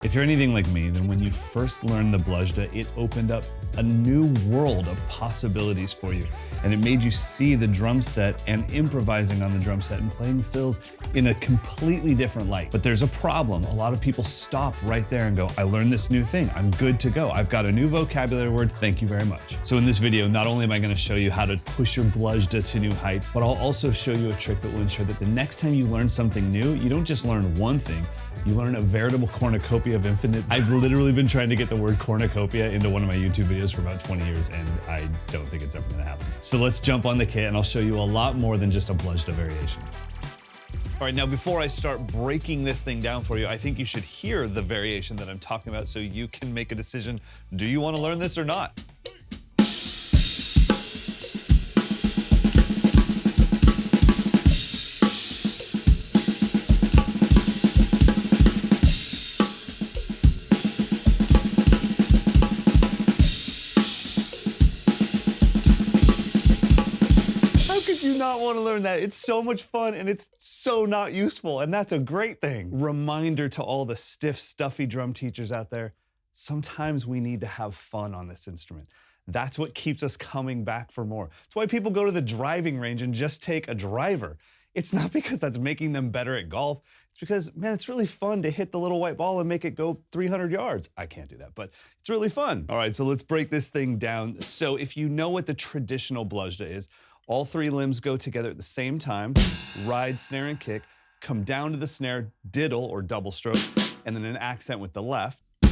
If you're anything like me, then when you first learned the Blushda, it opened up a new world of possibilities for you. And it made you see the drum set and improvising on the drum set and playing fills in a completely different light. But there's a problem. A lot of people stop right there and go, I learned this new thing. I'm good to go. I've got a new vocabulary word. Thank you very much. So in this video, not only am I going to show you how to push your Blushda to new heights, but I'll also show you a trick that will ensure that the next time you learn something new, you don't just learn one thing, you learn a veritable cornucopia of infinite. I've literally been trying to get the word cornucopia into one of my YouTube videos for about 20 years, and I don't think it's ever gonna happen. So let's jump on the kit and I'll show you a lot more than just a Blushda variation. All right, now before I start breaking this thing down for you, I think you should hear the variation that I'm talking about so you can make a decision. Do you wanna learn this or not? Not want to learn that. It's so much fun and it's so not useful, and that's a great thing. Reminder to all the stiff, stuffy drum teachers out there, sometimes we need to have fun on this instrument. That's what keeps us coming back for more. It's why people go to the driving range and just take a driver. It's not because that's making them better at golf. It's because, man, it's really fun to hit the little white ball and make it go 300 yards. I can't do that, but it's really fun. All right, so let's break this thing down. So if you know what the traditional Blushda is, all three limbs go together at the same time, ride, snare, and kick, come down to the snare, diddle or double stroke, and then an accent with the left. And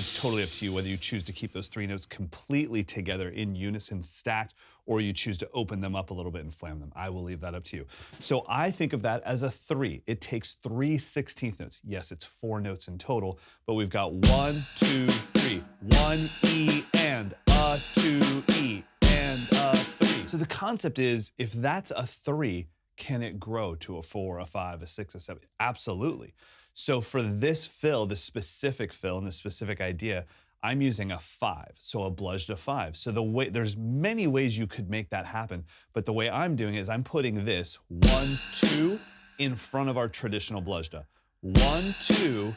it's totally up to you whether you choose to keep those three notes completely together in unison stacked, or you choose to open them up a little bit and flam them. I will leave that up to you. So I think of that as a 3. It takes 3 16th notes. Yes, it's 4 notes in total, but we've got 1, 2, 3. 1 E and a 2 E and a 3. So the concept is, if that's a 3, can it grow to a 4, a 5, a 6, a 7? Absolutely. So for this fill, this specific fill and this specific idea, I'm using a 5, so a Blushda 5. So there's many ways you could make that happen, but the way I'm doing it is I'm putting this 1, 2 in front of our traditional Blushda. 1, 2,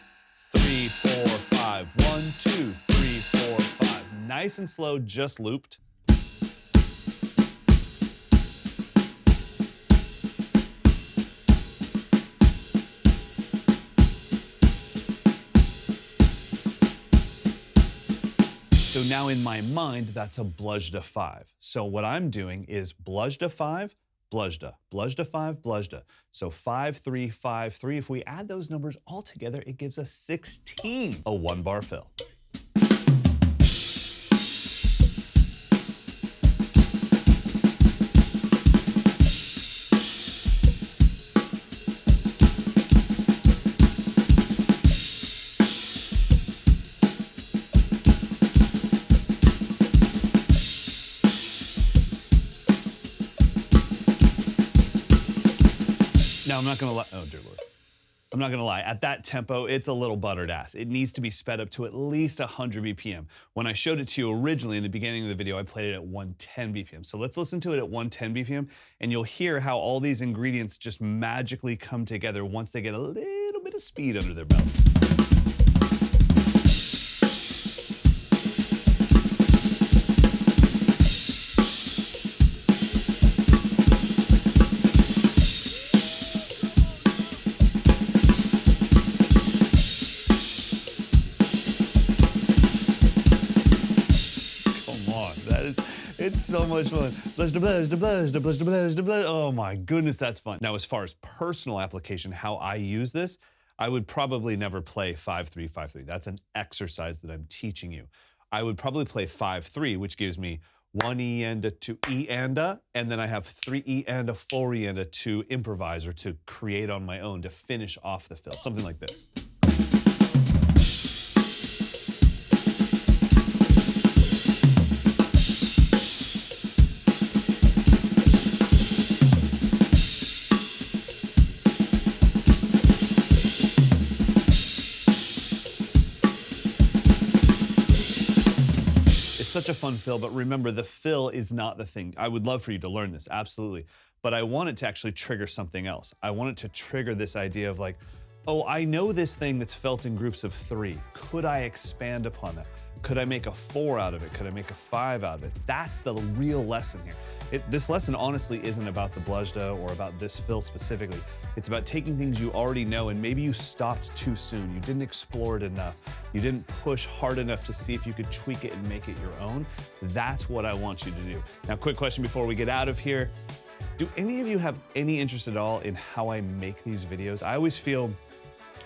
3, 4, 5. 1, 2, 3, 4, 5. Nice and slow, just looped. So now in my mind, that's a Blushda 5. So what I'm doing is Blushda 5, Blushda, Blushda 5, Blushda. So 5, 3, 5, 3. If we add those numbers all together, it gives us 16, a 1-bar fill. Now, I'm not gonna lie, oh dear Lord. I'm not gonna lie, at that tempo, it's a little buttered ass. It needs to be sped up to at least 100 BPM. When I showed it to you originally in the beginning of the video, I played it at 110 BPM. So let's listen to it at 110 BPM, and you'll hear how all these ingredients just magically come together once they get a little bit of speed under their belt. It's so much fun. Blushda, Blushda, Blushda, Blushda, Blushda, Blushda. Oh my goodness, that's fun. Now, as far as personal application, how I use this, I would probably never play 5-3, 5-3. That's an exercise that I'm teaching you. I would probably play 5-3, which gives me 1 E and a 2 E and a, and then I have 3 E and a 4 E and a to improvise or to create on my own to finish off the fill, something like this. It's such a fun fill, but remember, the fill is not the thing. I would love for you to learn this, absolutely. But I want it to actually trigger something else. I want it to trigger this idea of like, oh, I know this thing that's felt in groups of 3. Could I expand upon that? Could I make a 4 out of it? Could I make a 5 out of it? That's the real lesson here. This lesson honestly isn't about the Blushda or about this fill specifically. It's about taking things you already know and maybe you stopped too soon. You didn't explore it enough. You didn't push hard enough to see if you could tweak it and make it your own. That's what I want you to do. Now, quick question before we get out of here. Do any of you have any interest at all in how I make these videos? I always feel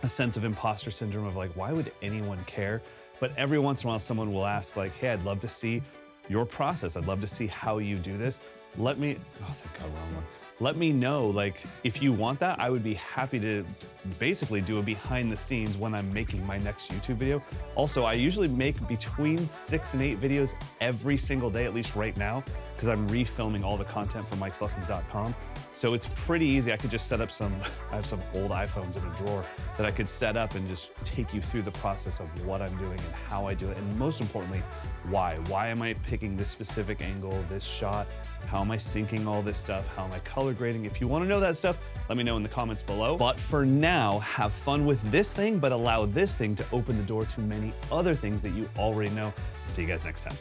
a sense of imposter syndrome of like, why would anyone care? But every once in a while, someone will ask like, hey, I'd love to see your process. I'd love to see how you do this. Let me, oh, thank God, wrong one. Let me know, like, if you want that, I would be happy to basically do a behind the scenes when I'm making my next YouTube video. Also, I usually make between 6 and 8 videos every single day, at least right now, because I'm refilming all the content for Mikeslessons.com. So it's pretty easy. I could just set up I have some old iPhones in a drawer that I could set up and just take you through the process of what I'm doing and how I do it. And most importantly, why? Why am I picking this specific angle, this shot? How am I syncing all this stuff? How am I color grading? If you want to know that stuff, let me know in the comments below. But for now, have fun with this thing, but allow this thing to open the door to many other things that you already know. See you guys next time.